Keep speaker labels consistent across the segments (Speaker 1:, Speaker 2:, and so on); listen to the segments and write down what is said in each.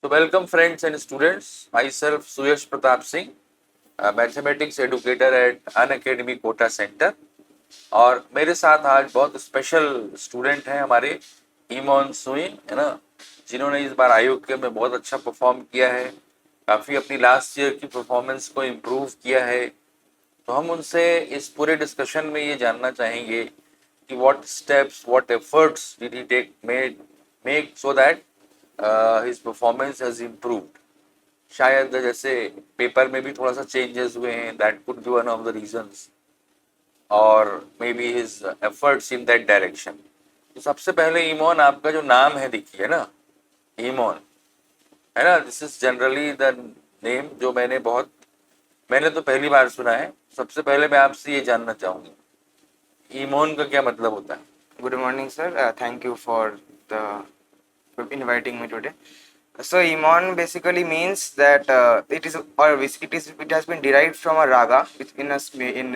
Speaker 1: So welcome friends and students. Myself Suyash Pratap Singh, a mathematics educator at Unacademy Kota Center. और मेरे साथ आज बहुत special student हैं हमारे ईमोन सुइन, है ना, जिन्होंने इस बार आईओके में बहुत अच्छा परफॉर्म किया है, काफ़ी अपनी लास्ट ईयर की परफॉर्मेंस को इम्प्रूव किया है। तो हम उनसे इस पूरे डिस्कशन में ये जानना चाहेंगे कि what steps, what efforts did he take make so that his performance has improved. शायद जैसे पेपर में भी थोड़ा सा चेंजेस हुए हैं, that could be one of the reasons, और maybe his efforts in that direction. तो सबसे पहले ईमोन, आपका जो नाम है देखिए ना, ईमोन, है ना, this is generally the name जो मैंने तो पहली बार सुना है। सबसे पहले मैं आपसे ये जानना चाहूंगा, ईमोन का क्या मतलब होता है?
Speaker 2: Good morning, sir. Thank you for inviting me today. So, Imon basically means that it has been derived from a raga in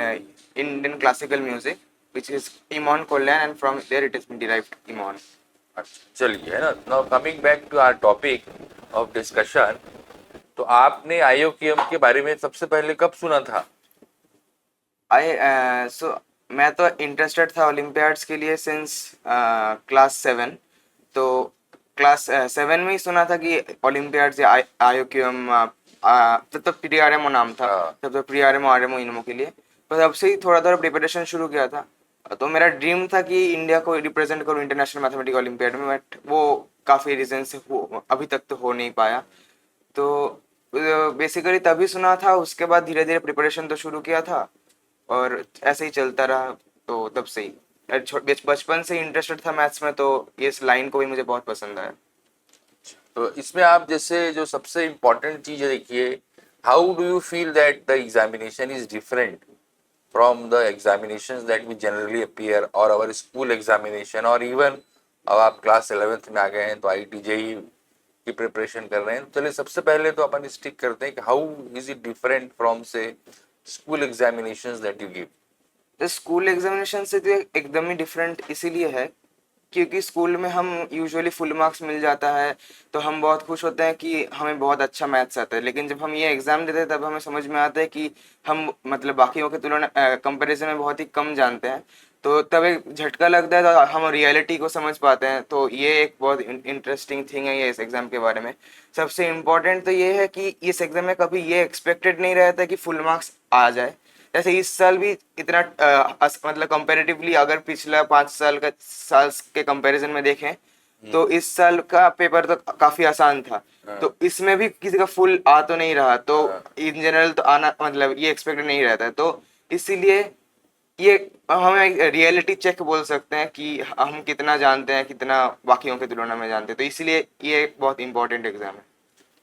Speaker 2: Indian classical music, which is Imon Kolyan, and from there it has been derived Imon.
Speaker 1: अच्छा, चलिए, है ना। Now coming back to our topic of discussion, तो आपने आईओकेएम के बारे में सबसे पहले कब सुना था?
Speaker 2: मैं तो इंटरेस्टेड था ओलंपियाड्स के लिए सिंस क्लास 7। तो क्लास 7 में ही सुना था कि ओलंपियाड्स या आईओक्यूएम, तब तो प्रीआरएमओ नाम था, तब तो प्रीआरएमओ आरएमओ इनमो के लिए। तो तब से ही थोड़ा थोड़ा प्रिपरेशन शुरू किया था। तो मेरा ड्रीम था कि इंडिया को रिप्रेजेंट करूँ इंटरनेशनल मैथमेटिक्स ओलंपियाड में, बट वो काफ़ी रीजन से अभी तक तो हो नहीं पाया। तो बेसिकली तभी सुना था, उसके बाद धीरे धीरे प्रिपरेशन तो शुरू किया था और ऐसे ही चलता रहा। तो तब से ही बचपन से इंटरेस्टेड था मैथ्स में, तो इस लाइन को भी मुझे बहुत पसंद आया।
Speaker 1: तो इसमें आप जैसे जो सबसे इम्पोर्टेंट चीज है देखिए, how do you feel that the examination is different from the examinations that we generally appear or our school examination, और इवन अब आप क्लास 11th में आ गए हैं तो आईआईटी जेईई की प्रिपरेशन कर रहे हैं। चलिए सबसे पहले तो अपन स्टिक करते हैं कि how is it different from say school examinations that you give?
Speaker 2: तो स्कूल एग्जामिनेशन से तो एकदम ही डिफरेंट इसीलिए है क्योंकि स्कूल में हम यूजुअली फुल मार्क्स मिल जाता है, तो हम बहुत खुश होते हैं कि हमें बहुत अच्छा मैथ्स आता है। लेकिन जब हम ये एग्ज़ाम देते हैं तब हमें समझ में आता है कि हम मतलब बाकियों की तुलना कंपैरिजन में बहुत ही कम जानते हैं। तो तब एक झटका लगता है, तो हम रियलिटी को समझ पाते हैं। तो ये एक बहुत इंटरेस्टिंग थिंग है ये इस एग्ज़ाम के बारे में। सबसे इम्पोर्टेंट तो ये है कि इस एग्ज़ाम में कभी ये एक्सपेक्टेड नहीं रहता कि फुल मार्क्स आ जाए। जैसे इस साल भी इतना मतलब कंपैरेटिवली अगर पिछला 5 साल के कंपैरिजन में देखें तो इस साल का पेपर तो काफी आसान था। तो इसमें भी किसी का फुल आ तो नहीं रहा, तो इन जनरल तो आना मतलब ये एक्सपेक्टेड नहीं रहता है। तो इसीलिए ये हमें रियलिटी चेक बोल सकते हैं कि हम कितना जानते हैं, कितना बाकियों की तुलना में जानते हैं। तो इसलिए ये एक बहुत इंपॉर्टेंट एग्जाम है।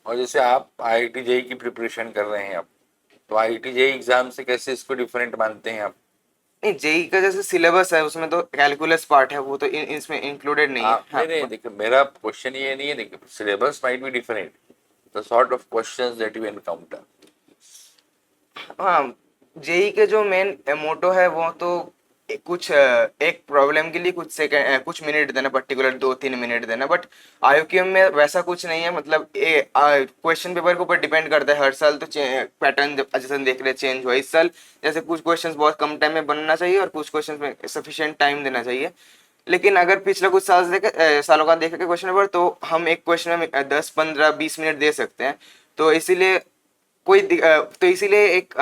Speaker 1: और जैसे आप आईआईटी जेईई की प्रिपरेशन कर रहे हैं अब, तो आईआईटी जेईई एग्जाम से कैसे इसको डिफरेंट मानते हैं आप?
Speaker 2: नहीं, जेई का जैसे सिलेबस है उसमें तो कैलकुलस पार्ट है, वो तो इसमें इंक्लूडेड नहीं है। हाँ,
Speaker 1: नहीं नहीं, देखिए मेरा क्वेश्चन ये नहीं है, देखिए syllabus might be different, the sort of questions that you encounter.
Speaker 2: हाँ, जेई के जो मेन मोटो है वो तो एक प्रॉब्लम के लिए कुछ मिनट देना, पर्टिकुलर 2-3 मिनट देना। बट आईओक्यूएम में वैसा कुछ नहीं है। मतलब क्वेश्चन पेपर के ऊपर डिपेंड करता है। हर साल तो पैटर्न जैसे देख रहे चेंज हुआ। इस साल जैसे कुछ क्वेश्चंस बहुत कम टाइम में बनना चाहिए और कुछ क्वेश्चंस में सफिशिएंट टाइम देना चाहिए। लेकिन अगर पिछले कुछ सालों का देखे क्वेश्चन पेपर, तो हम एक क्वेश्चन में 10-15-20 मिनट दे सकते हैं। तो इसीलिए तो इसीलिए एक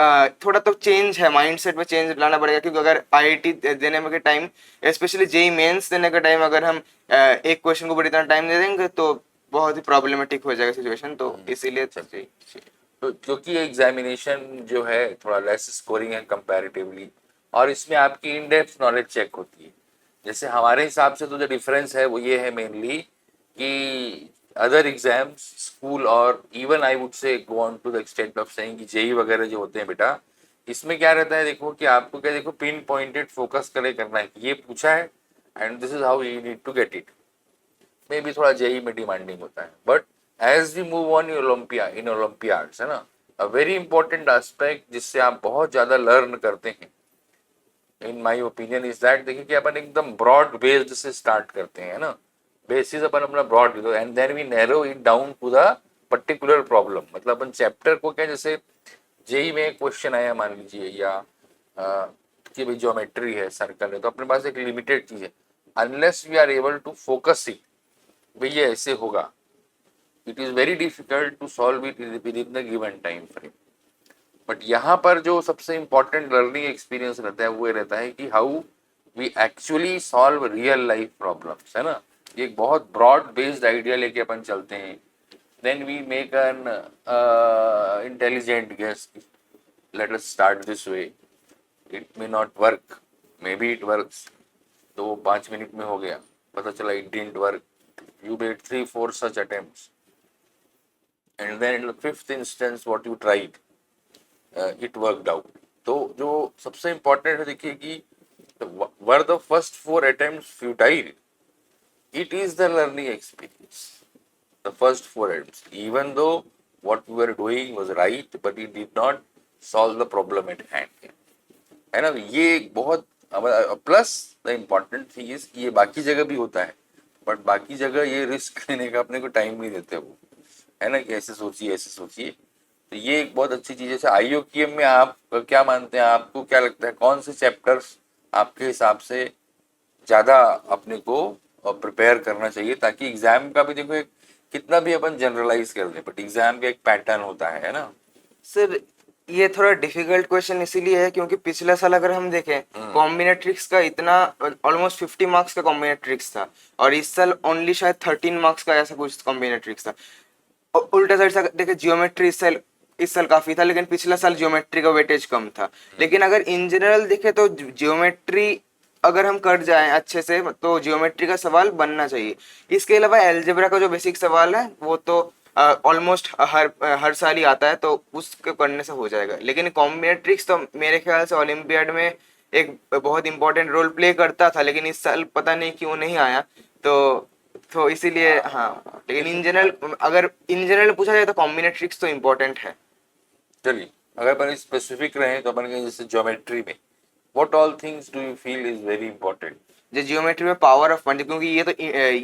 Speaker 2: थोड़ा तो चेंज है, माइंडसेट में चेंज लाना पड़ेगा। क्योंकि अगर आईआईटी देने में के टाइम, स्पेशली जेई मेंस देने का टाइम, अगर हम एक क्वेश्चन को बड़ी इतना टाइम दे देंगे तो बहुत ही प्रॉब्लमेटिक हो जाएगा सिचुएशन। तो इसीलिए
Speaker 1: तो क्योंकि एग्जामिनेशन जो है थोड़ा लेस स्कोरिंग है कंपैरेटिवली, और इसमें आपकी इन डेप्थ नॉलेज चेक होती है। जैसे हमारे हिसाब से तो जो डिफरेंस है वो ये है मेनली कि अदर एग्जाम्स स्कूल, और even I would say go on to the extent of saying कि जेई वगैरह जो होते हैं बेटा, इसमें क्या रहता है, देखो कि आपको क्या, देखो पिन पॉइंटेड फोकस करे करना है कि ये पूछा है and this is how you need to get it. में भी थोड़ा जेई में डिमांडिंग होता है, but as we move on in olympiads, है ना, अ वेरी इंपॉर्टेंट एस्पेक्ट जिससे आप बहुत ज्यादा लर्न करते हैं in my opinion is that, देखिए कि अपन एकदम ब्रॉड बेस्ड से स्टार्ट करते हैं ना, बेसिस अपन अपना broad, and then we narrow it down to the particular problem, मतलब अपन चैप्टर को क्या, जैसे जेई में क्वेश्चन आया मान लीजिए, या कि भाई ज्योमेट्री है, सर्कल है, तो अपने पास एक लिमिटेड चीज है, unless we are able to focus it, भाई ये ऐसे होगा, it is very difficult to solve it within the given time frame. But यहाँ पर जो सबसे इंपॉर्टेंट लर्निंग एक्सपीरियंस रहता है वो ये रहता है कि how we actually solve real life problems, है ना। ये एक बहुत ब्रॉड बेस्ड आइडिया लेके अपन चलते हैं, then we make an intelligent guess, let us start this way, it may not work, maybe it works. तो वो 5 मिनट में हो गया, पता चला it didn't work, you made 3-4 such attempts, and then in the fifth instance what you tried, it worked out. तो जो सबसे इम्पोर्टेंट है देखिए कि were the first 4 attempts futile, it is the learning experience, the first 4 attempts, even though what we were doing was right but it did not solve the problem at hand, है ना। ये एक बहुत plus the important thing is, ये बाकी जगह भी होता है, बट बाकी जगह ये रिस्क लेने का अपने को टाइम नहीं देते वो, है ना, कि ऐसे सोचिए ऐसे सोचिए। तो ये एक बहुत अच्छी चीज है। जैसे IOQM में आप क्या मानते हैं, आपको क्या लगता है कौन से चैप्टर्स आपके हिसाब से ज्यादा अपने को प्रिपेयर करना चाहिए, ताकि एग्जाम का भी देखो, एक कितना भी अपन जनरलाइज कर दें बट एग्जाम का एक पैटर्न होता है ना।
Speaker 2: सर ये थोड़ा डिफिकल्ट क्वेश्चन इसीलिए है क्योंकि पिछला साल अगर हम देखें कॉम्बिनेट्रिक्स का इतना ऑलमोस्ट 50 मार्क्स का कॉम्बिनेट्रिक्स था, और इस साल ओनली शायद 13 मार्क्स का ऐसा कुछ कॉम्बिनेट्रिक्स था। और उल्टा साइड से देखे जियोमेट्री इस साल काफी था, लेकिन पिछला साल जियोमेट्री का वेटेज कम था। लेकिन अगर इन जनरल देखे तो जियोमेट्री अगर हम कर जाएं अच्छे से तो जियोमेट्री का सवाल बनना चाहिए। इसके अलावा अलजेब्रा का जो बेसिक सवाल है वो तो ऑलमोस्ट हर साल ही आता है, तो उसके करने से हो जाएगा। लेकिन कॉम्बिनेट्रिक्स तो मेरे ख्याल से ओलंपियाड में एक बहुत इंपॉर्टेंट रोल प्ले करता था, लेकिन इस साल पता नहीं क्यों नहीं आया। तो इसीलिए हाँ, लेकिन इन जनरल अगर इन जनरल पूछा जाए तो कॉम्बिनेट्रिक्स तो इम्पोर्टेंट है।
Speaker 1: चलिए, अगर अपन स्पेसिफिक रहे तो अपन कहें जैसे ज्योमेट्री में what all things do you feel is very important.
Speaker 2: जो जियोमेट्री में पावर ऑफ पॉइंट, क्योंकि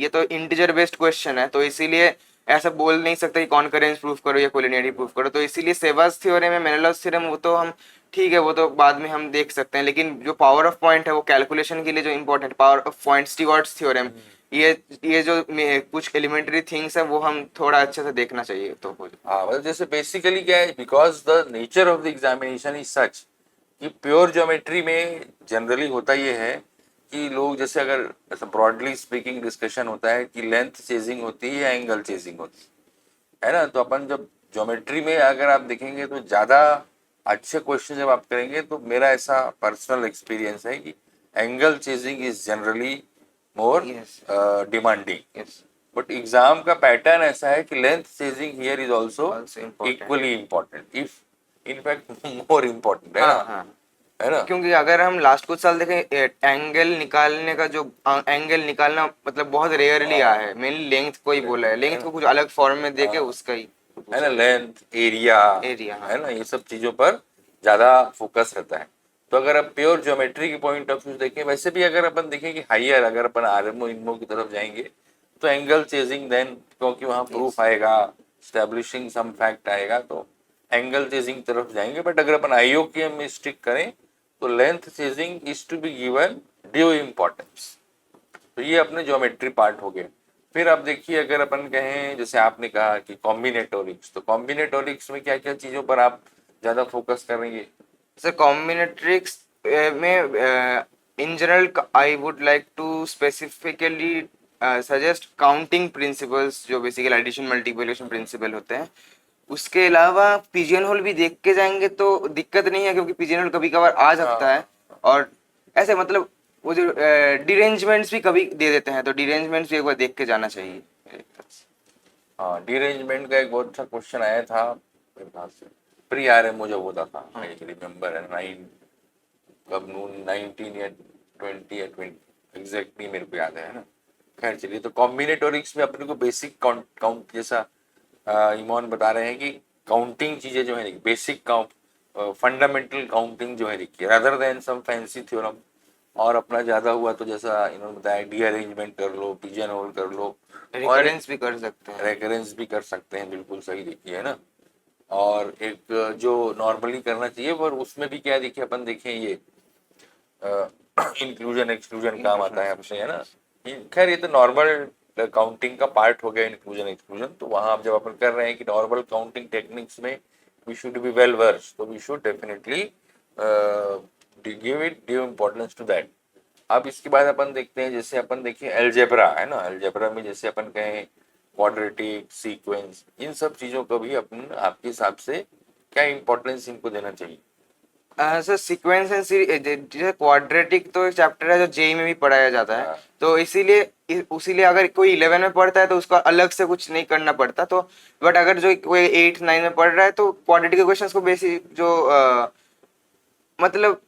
Speaker 2: ये तो इंटीजर बेस्ड क्वेश्चन है, तो इसीलिए ऐसा बोल नहीं सकते कि कॉन्करेंस प्रूफ करो या कोलिनियरिटी प्रूफ करो। तो इसीलिए सेवाज थ्योरम या मेनेलॉस थ्योरम वो तो हम ठीक है, वो तो बाद में हम देख सकते हैं। लेकिन जो पावर ऑफ पॉइंट है वो कैलकुलेशन के लिए जो important power of point, Stewart's theorem, ये जो कुछ एलिमेंट्री थिंग्स है वो हम थोड़ा अच्छे से देखना चाहिए तो हो।
Speaker 1: हाँ, मतलब जैसे बेसिकली क्या है, because the nature of the examination is such कि प्योर ज्योमेट्री में जनरली होता ये है कि लोग, जैसे अगर ऐसा ब्रॉडली स्पीकिंग डिस्कशन होता है कि लेंथ चेजिंग होती है या एंगल चेजिंग होती है ना। तो अपन जब ज्योमेट्री में अगर आप देखेंगे तो ज़्यादा अच्छे क्वेश्चन जब आप करेंगे, तो मेरा ऐसा पर्सनल एक्सपीरियंस है कि angle chasing is generally more
Speaker 2: Yes.
Speaker 1: Demanding.
Speaker 2: Yes.
Speaker 1: But exam का पैटर्न ऐसा है कि length chasing here is also
Speaker 2: Also important.
Speaker 1: Equally important, if in fact more important, है
Speaker 2: हाँ
Speaker 1: ना,
Speaker 2: हाँ,
Speaker 1: है ना।
Speaker 2: क्योंकि अगर हम लास्ट कुछ साल देखें एंगल निकालने का जो एंगल निकालना मतलब बहुत रेयरली आया है। मेनली लेंथ को ही बोला है, लेंथ को कुछ अलग फॉर्म में देके उसका ही
Speaker 1: है ना, लेंथ, एरिया,
Speaker 2: एरिया। हाँ
Speaker 1: है ना, ये सब चीजों पर ज्यादा फोकस रहता है। तो अगर आप प्योर ज्योमेट्री की पॉइंट ऑफ व्यू देखें, वैसे भी अगर अपन देखें कि हाइयर अगर अपन आरएमओ इनमो की तरफ जाएंगे तो एंगल चेजिंग देन, क्योंकि वहाँ प्रूफ आएगा, स्टैब्लिशिंग सम फैक्ट आएगा, तो एंगल चेजिंग तरफ जाएंगे। बट अगर अपन IOQM में स्टिक करें तो length chasing is to be given due importance. तो ये अपने ज्योमेट्री पार्ट हो गए। फिर आप देखिए, अगर अपन कहें जैसे आपने कहा कि कॉम्बिनेटोरिक्स, तो कॉम्बिनेटोरिक्स में क्या क्या चीजों पर आप ज्यादा फोकस करेंगे।
Speaker 2: सर कॉम्बिनेट्रिक्स में in general I would like to specifically suggest counting principles, जो बेसिकली एडिशन मल्टीप्लिकेशन प्रिंसिपल होते हैं। उसके अलावा पिजियन होल भी देख के जाएंगे तो दिक्कत नहीं है, क्योंकि पिजियन होल कभी कभार आ सकता है। और ऐसे मतलब वो जो डिरेंजमेंट्स भी कभी दे देते हैं, तो डिरेंजमेंट्स भी एक बार देख के जाना चाहिए।
Speaker 1: हाँ, डीरेंजमेंट का एक बहुत अच्छा क्वेश्चन आया था मेरे पास से, प्री आरएमओ जब होता था, आई रिमेम्बर 19 या 20 एग्जैक्ट नहीं मेरे को याद है ना। खैर चलिए, तो कॉम्बिनेटोरिक्स में अपने को बेसिक काउंट काउंट जैसा इमोन बता रहे हैं कि काउंटिंग चीजें जो है, बेसिक काउंट, फंडामेंटल काउंटिंग जो है देखिए, rather than some fancy theorem और अपना ज़्यादा हुआ तो जैसा इन्होंने बताया डी अरेंजमेंट कर लो, पिजन होल कर लो, और
Speaker 2: रिकरेंस भी कर सकते हैं।
Speaker 1: रेकरेंस भी कर सकते हैं, बिल्कुल सही देखिए, है ना। और एक जो नॉर्मली करना चाहिए, पर उसमें भी क्या देखिए अपन देखें ये इंक्लूजन एक्सक्लूजन काम आता है अपने, है ना। खैर ये तो नॉर्मल काउंटिंग का पार्ट हो गया, इंक्लूजन एक्सक्लूजन। तो वहाँ जब अपन कर रहे हैं कि नॉर्मल काउंटिंग टेक्निक्स में we should be well versed, तो we should definitely give importance to that. अब इसके बाद अपन देखते हैं, जैसे अपन देखिए अलजेब्रा, है ना। अलजेब्रा में जैसे अपन कहें क्वाड्रेटिक, सीक्वेंस, इन सब चीज़ों को भी अपन आपके हिसाब से क्या इम्पोर्टेंस इनको देना चाहिए?
Speaker 2: सर सीक्वेंस एंड जैसे क्वाड्रेटिक तो एक चैप्टर है जो जेई में भी पढ़ाया जाता है,
Speaker 1: हाँ।
Speaker 2: तो इसीलिए अगर कोई 11 में पढ़ता है तो उसको अलग से कुछ नहीं करना पड़ता। तो बट अगर जो कोई 8 9 में पढ़ रहा है तो क्वाड्रेटिक क्वेश्चंस को बेसिक जो मतलब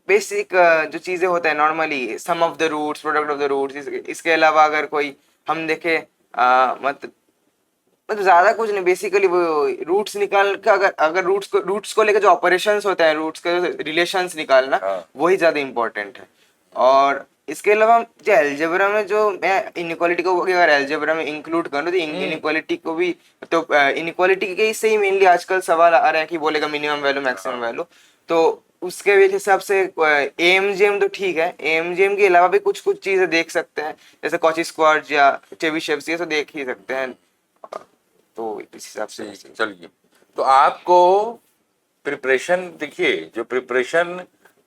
Speaker 2: बेसिक जो चीजें होते हैं normally, some of the roots, product of the roots, इसके अलावा अगर कोई हम देखें मतलब ज्यादा कुछ नहीं, बेसिकली वो रूट्स निकाल के अगर अगर रूट्स को लेकर जो ऑपरेशंस होते हैं, रूट्स के रिलेशंस निकालना,
Speaker 1: हाँ।
Speaker 2: वही ज्यादा इंपॉर्टेंट है। और इसके अलावा जो अलजेब्रा में जो मैं इनइक्वालिटी को अगर अलजेब्रा में इंक्लूड करूँ तो इनइक्वालिटी को भी, तो इनइक्वालिटी के से ही मेनली आजकल सवाल आ रहे हैं कि बोलेगा मिनिमम वैल्यू मैक्सिमम वैल्यू। तो उसके हिसाब से एएमजीएम तो ठीक है, एएमजीएम के अलावा भी कुछ कुछ चीजें देख सकते हैं, जैसे कॉची स्क्वाड या चेबीशेव्स, ये तो देख ही सकते हैं। तो इस हिसाब से
Speaker 1: ठीक, चलिए। तो आपको प्रिपरेशन देखिए, जो प्रिपरेशन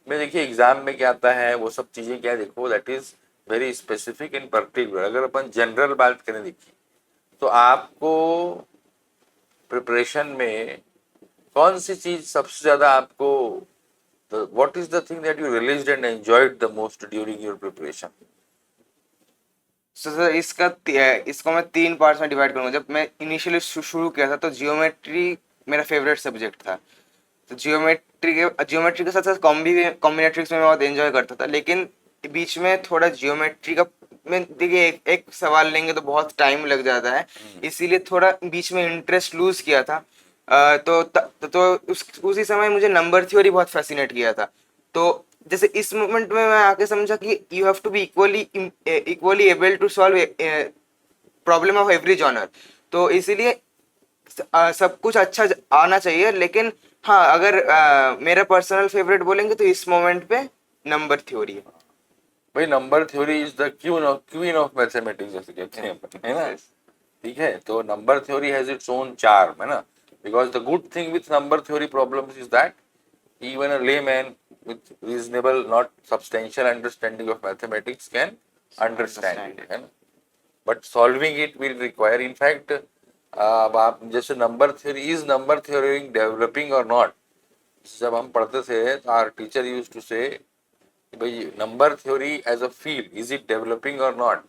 Speaker 1: में देखिए एग्जाम में क्या आता है वो सब चीजें क्या देखो, that is very specific in particular. अगर अपन जनरल बात करें देखिए, तो आपको प्रिपरेशन में कौन सी चीज सबसे ज्यादा आपको, what is the thing that you realized and enjoyed the most during your preparation?
Speaker 2: Sir इसको मैं 3 पार्ट्स में डिवाइड करूंगा। जब मैं इनिशियली शुरू किया था तो जियोमेट्री मेरा फेवरेट सब्जेक्ट था। तो जियोमेट्री के साथ साथ कॉम्बिनेट्रिक्स में मैं बहुत एंजॉय करता था, लेकिन बीच में थोड़ा जियोमेट्री का में देखिए एक सवाल लेंगे तो बहुत टाइम लग जाता है, इसीलिए थोड़ा बीच में इंटरेस्ट लूज किया था। उसी समय मुझे नंबर थ्योरी बहुत फैसिनेट किया था। तो जैसे इस मोमेंट में मैं आके समझा कि you have to be equally able to solve problem of every genre. तो इसीलिए सब कुछ अच्छा आना चाहिए, लेकिन हाँ अगर मेरा पर्सनल फेवरेट बोलेंगे तो इस मोमेंट पे नंबर थ्योरी है।
Speaker 1: भाई number theory is the queen of mathematics जैसे कहते हैं अपन, है ना। ठीक है, तो number theory has its own charm, है ना। Because the good thing with number theory problems is that even a layman with reasonable, not substantial understanding of mathematics can understand it, है ना। But solving it will require, in fact, अब आप जैसे number theory, is number theory developing or not, जब हम पढ़ते थे तो our teacher used to say भाई number theory as a field, is it developing or not,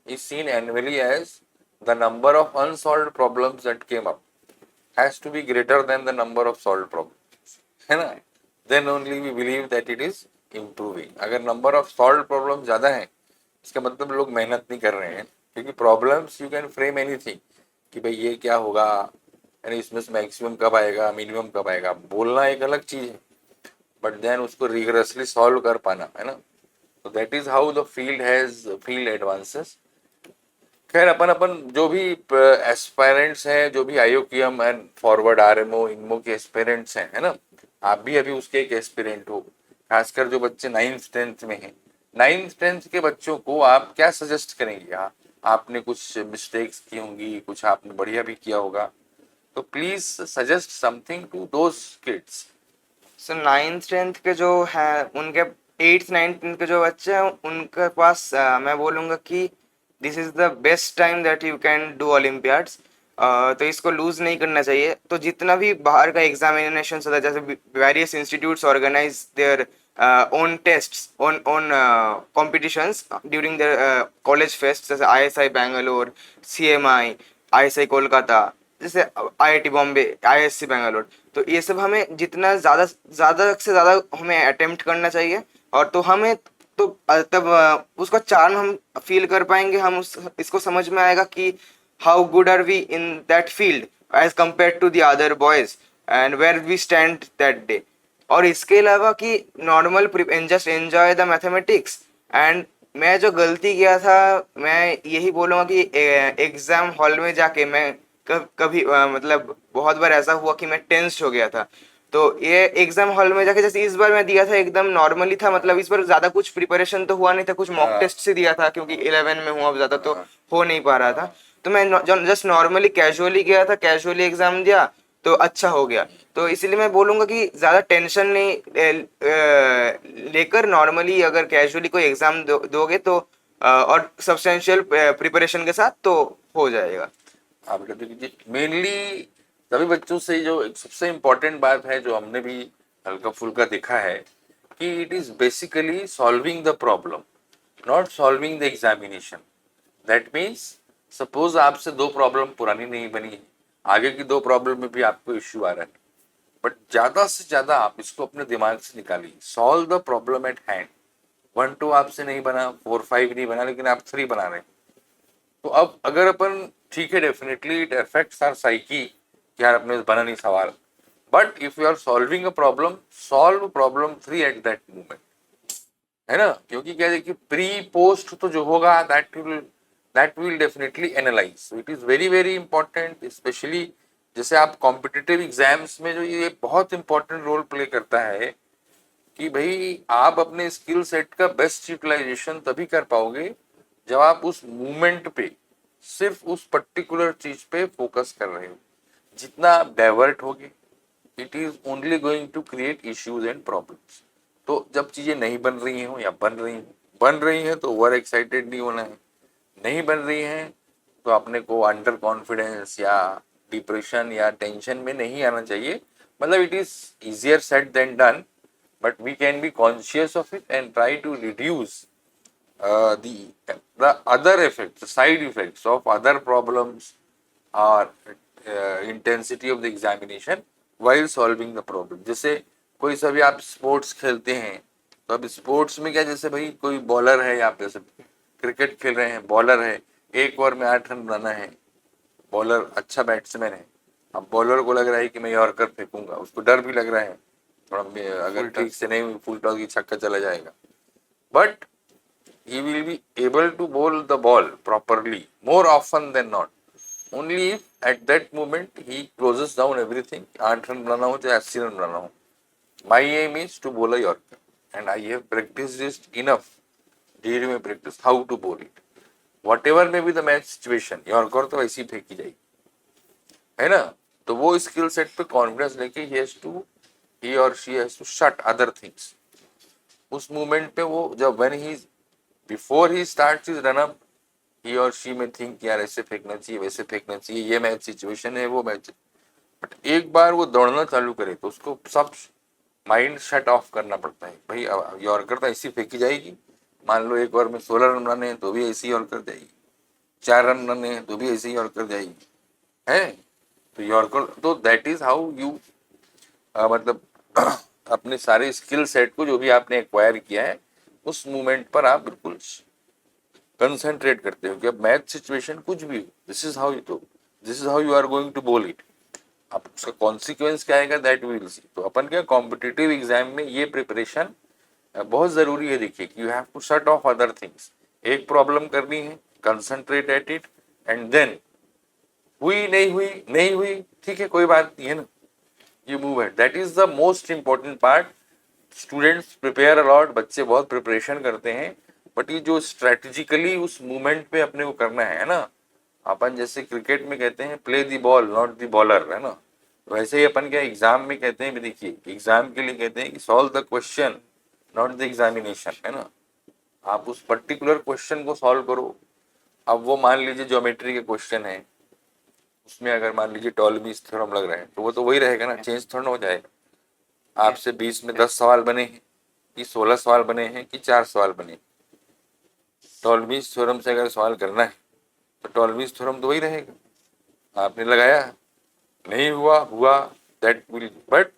Speaker 1: is seen annually as the number of unsolved problems that came up has to be greater than the number of solved problems, है ना। then only we believe that it is improving। अगर number of solve problem ज्यादा है, इसका मतलब लोग मेहनत नहीं कर रहे हैं, क्योंकि problems you can frame anything कि भाई ये क्या होगा, यानी इसमें मैक्सिमम कब आएगा, मिनिमम कब आएगा, बोलना एक अलग चीज है, बट देन उसको रिगरसली सॉल्व कर पाना, है ना। तो that is how the field advances. खैर अपन अपन जो भी एस्पायरेंट्स हैं, जो भी आईओक्यूएम एंड फॉरवर्ड आरएमओ इनमो के एस्पिरेंट्स हैं, है ना, आप भी अभी उसके एक एस्पिरेंट हो। खासकर जो बच्चे 9th 10th में हैं, 9th 10th के बच्चों को आप क्या सजेस्ट करेंगे? हाँ, आपने कुछ मिस्टेक्स की होंगी, कुछ आपने बढ़िया भी किया होगा, तो please suggest something to those kids.
Speaker 2: So 9th 10th के जो हैं उनके 8th 9th 10th के जो बच्चे हैं उनके पास मैं बोलूँगा कि this is the best time that you can do Olympiads. तो इसको लूज नहीं करना चाहिए। तो जितना भी बाहर का एग्जामिनेशन होता है, जैसे various institutes organise their own tests own competitions during the college fest, जैसे ISI Bangalore, CMI, ISI Kolkata, जैसे आईआईटी बॉम्बे, आईएससी बैंगलोर। तो ये सब हमें जितना ज़्यादा से ज़्यादा हमें अटेम्प्ट करना चाहिए, और तो हमें तो तब उसका चार्म हम फील कर पाएंगे, हम इसको समझ में आएगा कि how good are we in that field as compared to the other boys and where we stand that day। और इसके अलावा कि normal just enjoy the mathematics. And मैं जो गलती किया था, मैं यही बोलूँगा कि एग्ज़ाम हॉल में जाके मैं कभी मतलब बहुत बार ऐसा हुआ कि मैं टेंस्ड हो गया था। तो ये एग्ज़ाम हॉल में जाके जैसे इस बार मैं दिया था एकदम नॉर्मली था, मतलब इस बार ज़्यादा कुछ प्रिपरेशन तो हुआ नहीं था, कुछ मॉक टेस्ट से दिया था क्योंकि 11 में हूँ, अब ज़्यादा तो हो नहीं पा रहा था। तो मैं जस्ट नॉर्मली कैजुअली गया था, कैजुअली एग्ज़ाम दिया तो अच्छा हो गया। तो इसीलिए मैं बोलूँगा कि ज़्यादा टेंशन नहीं लेकर नॉर्मली अगर कैजुअली कोई एग्ज़ाम दोगे तो और सब्सटेंशियल प्रिपरेशन के साथ तो हो जाएगा।
Speaker 1: आप बेटा देखिए, मेनली सभी बच्चों से जो एक सबसे इम्पोर्टेंट बात है जो हमने भी हल्का फुल्का देखा है कि it is basically solving the problem, not solving the examination. That means suppose आपसे दो प्रॉब्लम पुरानी नहीं बनी है, आगे की दो प्रॉब्लम में भी आपको इश्यू आ रहा है, बट ज्यादा से ज्यादा आप इसको अपने दिमाग से निकालिए, solve the problem at hand. 1 2 आपसे नहीं बना, 4 5 नहीं बना, लेकिन आप 3 बना रहे हैं। तो अब अगर अपन, ठीक है, definitely it affects our psyche कि यार अपने से बना नहीं सवाल, but if you are solving a problem, solve problem 3 at that moment, है ना। क्योंकि क्या देखिए, प्री पोस्ट तो जो होगा that will definitely analyse. It is very very important, specially जैसे आप कॉम्पिटिटिव एग्जाम्स में जो ये बहुत इंपॉर्टेंट रोल प्ले करता है कि भाई आप अपने स्किल सेट का बेस्ट यूटिलाइजेशन तभी कर पाओगे जब आप उस मूवमेंट पे, सिर्फ उस पर्टिकुलर चीज पे फोकस कर रहे हो। जितना आप डाइवर्ट होगे, it is only going to create issues and problems. तो जब चीजें नहीं बन रही हो या बन रही हैं तो ओवर एक्साइटेड नहीं होना है, नहीं बन रही हैं तो अपने को अंडर कॉन्फिडेंस या डिप्रेशन या टेंशन में नहीं आना चाहिए। मतलब it is easier said than done, but we can be conscious of it and try to reduce the other effects, the side effects of other problems or intensity of the examination while solving the problem। जैसे कोई सभी आप sports खेलते हैं, तो अब sports में क्या, जैसे भाई कोई बॉलर है, आप जैसे क्रिकेट खेल रहे हैं, बॉलर है, 1 ओवर में 8 रन बनाना है, बॉलर अच्छा बैट्समैन है। अब बॉलर को लग रहा है कि मैं यॉर्कर फेंकूंगा, उसको डर भी लग रहा है थोड़ा, अगर ठीक से नहीं फुल टॉस की छक्का चला जाएगा, but he will be able to bowl the ball properly more often than not only if at that moment he closes down everything। 8 run बनाना हो चाहे 80 रन बनाना हो, my aim is to bowl a yorker and I have practiced it enough during my practice how to bowl it, whatever may be the match situation। yorker तो ऐसी फेंकी जाएगी, है ना। तो वो स्किल सेट पे कॉन्फिडेंस लेके he or she has to shut other things। उस मूवमेंट पे वो जब when he before he starts his run up, he or she may think यार ऐसे फेंकना चाहिए, वैसे फेंकना चाहिए, ये मैच सिचुएशन है, वो मैच। बट एक बार वो दौड़ना चालू करे तो उसको सब माइंड शट ऑफ करना पड़ता है। भाई यॉर्कर तो ऐसी फेंकी जाएगी, मान लो 1 ओवर में 16 रन बनाने हैं तो भी ऐसी यॉर्कर जाएगी, 4 रन बनाने हैं तो भी ऐसी यॉर्कर जाएगी, है। तो यॉर्कर तो दैट इज हाउ यू मतलब अपने सारे स्किल सेट को जो भी आपने एक्वायर किया है उस मूवमेंट पर आप बिल्कुल कंसंट्रेट करते हो कि अब मैच सिचुएशन कुछ भी हो, this is how you are going to bowl it. अब उसका कॉन्सिक्वेंस क्या आएगा दैट वी विल सी। तो अपन क्या कॉम्पिटिटिव एग्जाम में ये प्रिपरेशन बहुत जरूरी है। देखिए कि you have to shut off other things, एक प्रॉब्लम करनी है, concentrate at it, and then हुई नहीं हुई ठीक है, कोई बात नहीं है ना, you move it. That is the most important part. Students prepare a lot, बच्चे बहुत प्रिपरेशन करते हैं, बट ये जो स्ट्रेटेजिकली उस मूवमेंट पे अपने को करना है ना, अपन जैसे क्रिकेट में कहते हैं play the ball not the bowler, है ना। वैसे ही अपन क्या एग्जाम में कहते हैं, देखिए एग्जाम के लिए कहते हैं कि solve the question not the examination, है ना। आप उस पर्टिकुलर क्वेश्चन को सॉल्व करो। अब वो मान लीजिए ज्योमेट्री के क्वेश्चन है, उसमें अगर मान लीजिए टॉलमीज थ्योरम लग रहा है तो वो तो वही रहेगा ना, चेंज थोड़ा ना हो जाएगा। आपसे 20 में 10 सवाल बने हैं कि 16 सवाल बने हैं कि 4 सवाल बने, टॉलमीज थ्योरम से अगर सवाल करना है तो टॉलमीज थ्योरम तो वही रहेगा। आपने लगाया, नहीं हुआ that will, but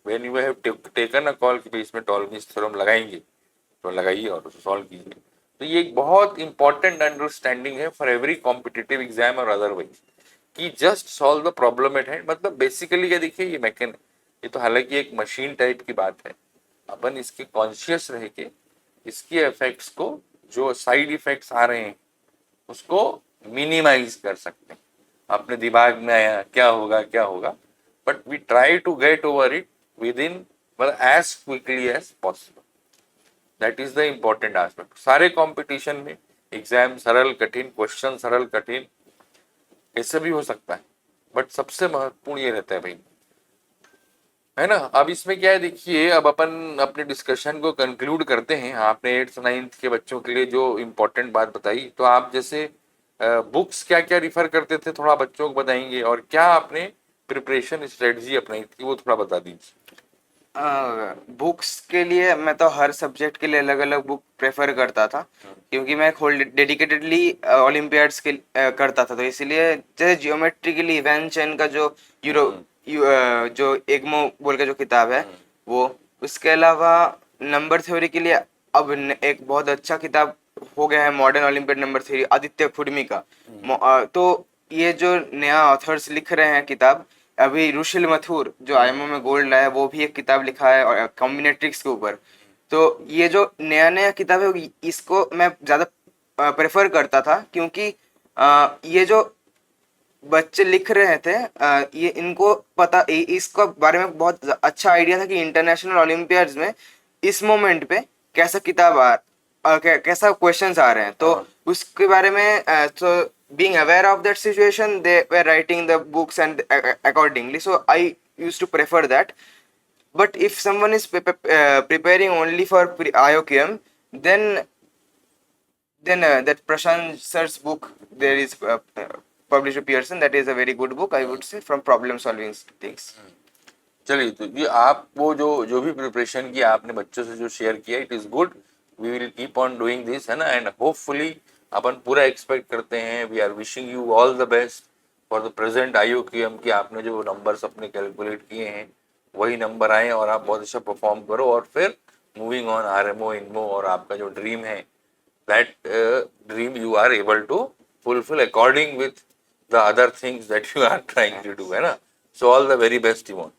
Speaker 1: when you have taken a call कि भाई इसमें टॉलमीज थ्योरम लगाएंगे तो लगाइए और उसे सॉल्व कीजिए। तो ये एक बहुत इंपॉर्टेंट अंडरस्टैंडिंग है फॉर एवरी कॉम्पिटिटिव एग्जाम और अदरवाइज, कि just solve the problem at hand. मतलब बेसिकली क्या, देखिए ये ये तो हालांकि एक मशीन टाइप की बात है, अपन इसके कॉन्शियस रह के इसके इफेक्ट्स को, जो साइड इफेक्ट्स आ रहे हैं उसको मिनिमाइज कर सकते हैं। अपने दिमाग में आया क्या होगा क्या होगा, but we try to get over it within, मतलब as quickly as possible. That is the important aspect. सारे कंपटीशन में एग्जाम सरल कठिन, क्वेश्चन सरल कठिन, ऐसे भी हो सकता है, बट सबसे महत्वपूर्ण ये रहता है भाई, है ना। अब इसमें क्या है देखिए, अब अपन अपने डिस्कशन को कंक्लूड करते हैं। आपने 8th 9th के बच्चों के लिए जो इम्पोर्टेंट बात बताई, तो आप जैसे बुक्स क्या क्या रिफर करते थे थोड़ा बच्चों को बताएंगे, और क्या आपने प्रिपरेशन स्ट्रेटजी अपनाई थी वो थोड़ा बता दीजिए।
Speaker 2: बुक्स के लिए मैं तो हर सब्जेक्ट के लिए अलग अलग बुक प्रेफर करता था, क्योंकि मैं होल डेडिकेटेडली ओलंपियाड्स के करता था। तो इसलिए जैसे जियोमेट्री के लिए वैन चैन का जो जो एग्मो बोल के जो किताब है वो, उसके अलावा नंबर थ्योरी के लिए अब एक बहुत अच्छा किताब हो गया है modern olympiad number theory, Aditya Khudmi का। तो ये जो नया ऑथर्स लिख रहे हैं किताब, अभी रुशिल मथुर जो आईएमओ में गोल्ड लाया है, वो भी एक किताब लिखा है और कॉम्बिनेट्रिक्स के ऊपर। तो ये जो नया नया किताब है इसको मैं ज़्यादा प्रेफर करता था, क्योंकि ये जो बच्चे लिख रहे थे ये इनको पता इसका बारे में बहुत अच्छा आइडिया था कि इंटरनेशनल ओलंपियाड्स में इस मोमेंट पे कैसा किताब कैसा क्वेश्चंस आ रहे हैं। तो उसके बारे में तो being aware of that situation, they were writing the books and accordingly, so I used to prefer that. But if someone is preparing only for IOQM, then that Prashant sir's book, there is published by Pearson, that is a very good book, I would say, from problem solving things.
Speaker 1: चलिए, तो ये आप वो जो जो भी preparation किया आपने बच्चों से जो शेयर किया, it is good, we will keep on doing this, है ना। एंड होपफुली अपन पूरा एक्सपेक्ट करते हैं, we are wishing you all the best for the present IOQM की। आपने जो नंबर्स अपने कैलकुलेट किए हैं वही नंबर आए और आप बहुत अच्छा परफॉर्म करो, और फिर मूविंग ऑन RMO INMO, और आपका जो ड्रीम है that dream you are able to fulfill according with the other things that you are trying to do, है ना। So all the very best, Timon.